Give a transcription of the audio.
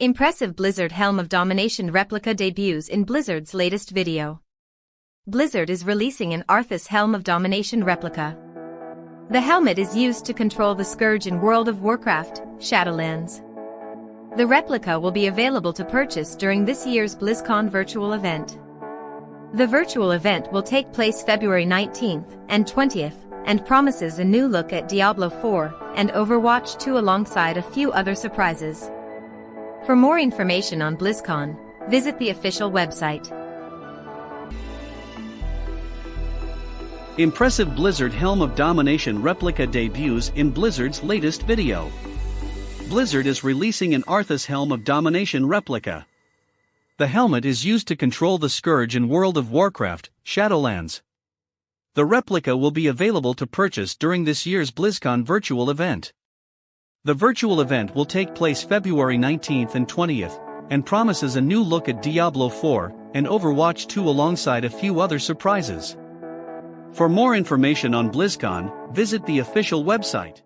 Impressive Blizzard Helm of Domination replica debuts in Blizzard's latest video. Blizzard is releasing an Arthas Helm of Domination replica. The helmet is used to control the Scourge in World of Warcraft, Shadowlands. The replica will be available to purchase during this year's BlizzCon virtual event. The virtual event will take place February 19th and 20th, and promises a new look at Diablo 4 and Overwatch 2 alongside a few other surprises. For more information on BlizzCon, visit the official website. Impressive Blizzard Helm of Domination replica debuts in Blizzard's latest video. Blizzard is releasing an Arthas Helm of Domination replica. The helmet is used to control the Scourge in World of Warcraft, Shadowlands. The replica will be available to purchase during this year's BlizzCon virtual event. The virtual event will take place February 19th and 20th, and promises a new look at Diablo 4 and Overwatch 2 alongside a few other surprises. For more information on BlizzCon, visit the official website.